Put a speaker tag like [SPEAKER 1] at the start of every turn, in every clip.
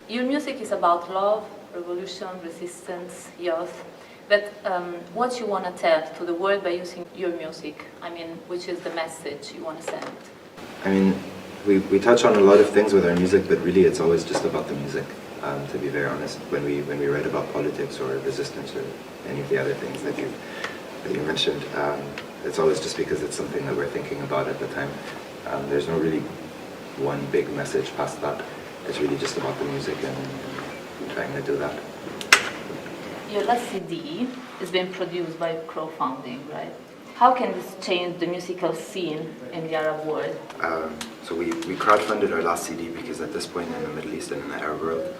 [SPEAKER 1] Your music is about love, revolution, resistance, youth. But what you want to tell to the world by using your music? I mean, which is the message you want to send?
[SPEAKER 2] I mean, we touch on a lot of things with our music, but really it's always just about the music, to be very honest. When we write about politics or resistance or any of the other things that you mentioned, it's always just because it's something that we're thinking about at the time. There's no really one big message past that. It's really just about the music and trying to do that.
[SPEAKER 1] Your last CD is being produced by crowdfunding, right? How can this change the musical scene in the Arab world?
[SPEAKER 2] So we crowdfunded our last CD because at this point in the Middle East and in the Arab world,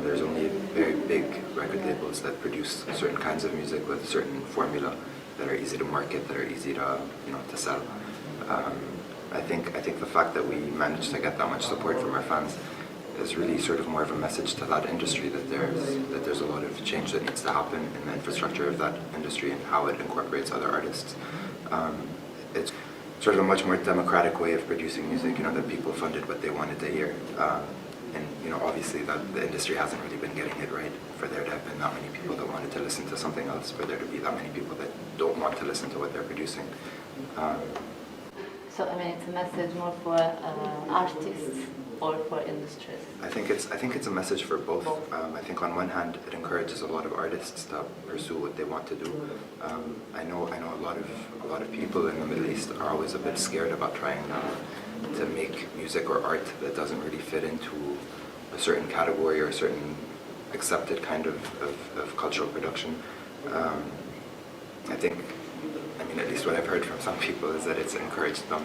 [SPEAKER 2] there's only very big record labels that produce certain kinds of music with certain formula that are easy to market, that are easy to to sell. I think the fact that we managed to get that much support from our fans is really sort of more of a message to that industry that there's a lot of change that needs to happen in the infrastructure of that industry and how it incorporates other artists. It's sort of a much more democratic way of producing music, that people funded what they wanted to hear. And obviously that the industry hasn't really been getting it right for there to have been that many people that wanted to listen to something else, for there to be that many people that don't want to listen to what they're producing.
[SPEAKER 1] So I mean, it's a message more for artists or for industries?
[SPEAKER 2] I think it's a message for both. I think on one hand it encourages a lot of artists to pursue what they want to do. I know a lot of people in the Middle East are always a bit scared about trying to make music or art that doesn't really fit into a certain category or a certain accepted kind of cultural production. I mean, at least what I've heard from some people is that it's encouraged them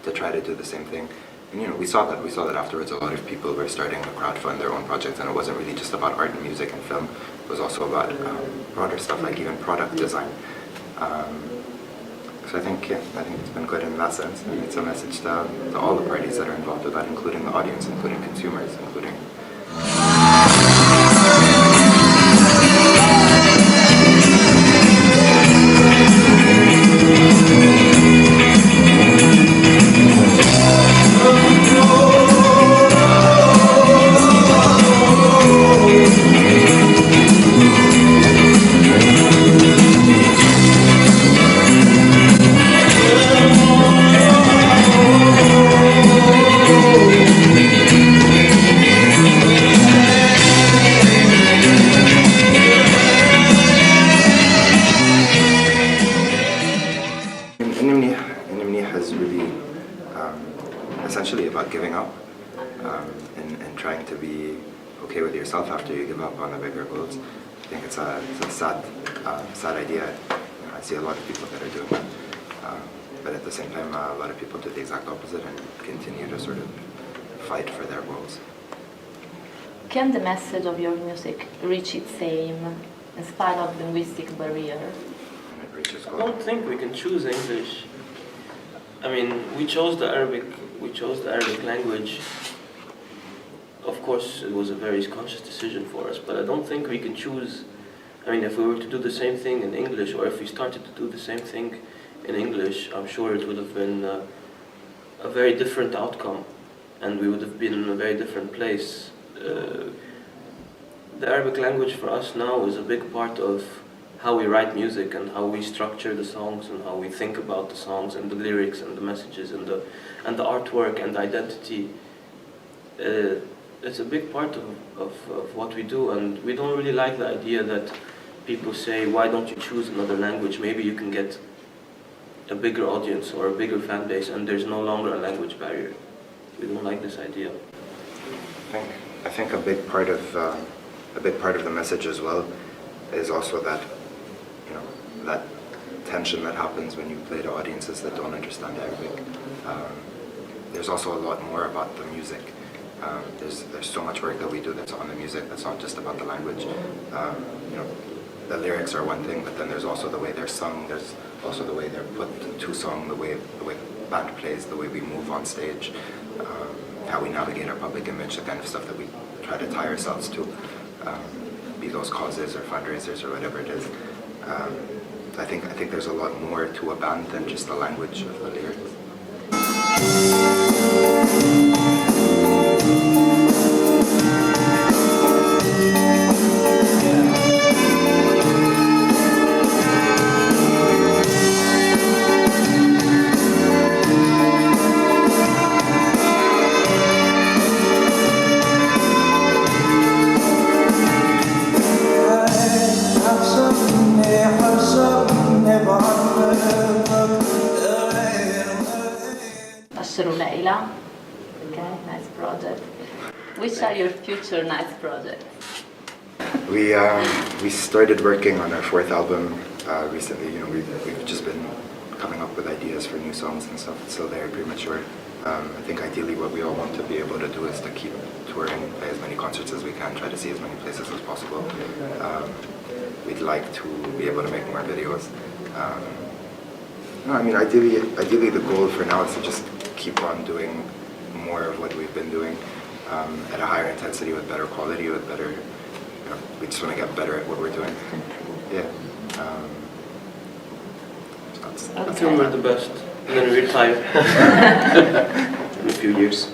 [SPEAKER 2] to try to do the same thing. And we saw that afterwards. A lot of people were starting to crowdfund their own projects, and it wasn't really just about art and music and film. It was also about broader stuff like even product design. So I think it's been good in that sense, and it's a message to all the parties that are involved with that, including the audience, including consumers, including. Essentially about giving up and trying to be okay with yourself after you give up on the bigger goals. I think it's a sad idea. I see a lot of people that are doing that, but at the same time, a lot of people do the exact opposite and continue to sort of fight for their goals.
[SPEAKER 1] Can the message of your music reach its aim in spite of linguistic barrier?
[SPEAKER 3] I don't think we can choose English. I mean, we chose the Arabic language. Of course, it was a very conscious decision for us, but I don't think we can choose. I mean, if we were to do the same thing in English, or if we started to do the same thing in English, I'm sure it would have been a very different outcome, and we would have been in a very different place. The Arabic language for us now is a big part of how we write music and how we structure the songs and how we think about the songs and the lyrics and the messages and the artwork and the identity. It's a big part of what we do, and we don't really like the idea that people say, why don't you choose another language? Maybe you can get a bigger audience or a bigger fan base and there's no longer a language barrier. We don't like this idea.
[SPEAKER 2] I think a big part of the message as well is also that that tension that happens when you play to audiences that don't understand Arabic. There's also a lot more about the music. There's so much work that we do that's on the music, that's not just about the language. The lyrics are one thing, but then there's also the way they're sung, there's also the way they're put to song, the way the band plays, the way we move on stage, how we navigate our public image, the kind of stuff that we try to tie ourselves to. be those causes or fundraisers or whatever it is. I think there's a lot more to a band than just the language of the lyrics.
[SPEAKER 1] Mashrou Leila, okay, nice project. Which are your future nice projects?
[SPEAKER 2] We started working on our 4th album recently. You know, we've just been coming up with ideas for new songs and stuff. It's still very premature. I think ideally what we all want to be able to do is to keep touring, play as many concerts as we can, try to see as many places as possible. We'd like to be able to make more videos. No, I mean, ideally the goal for now is to just keep on doing more of what we've been doing at a higher intensity with better quality, with better, you know, we just want to get better at what we're doing. Yeah.
[SPEAKER 3] Until we're the best, and then retire in a few years.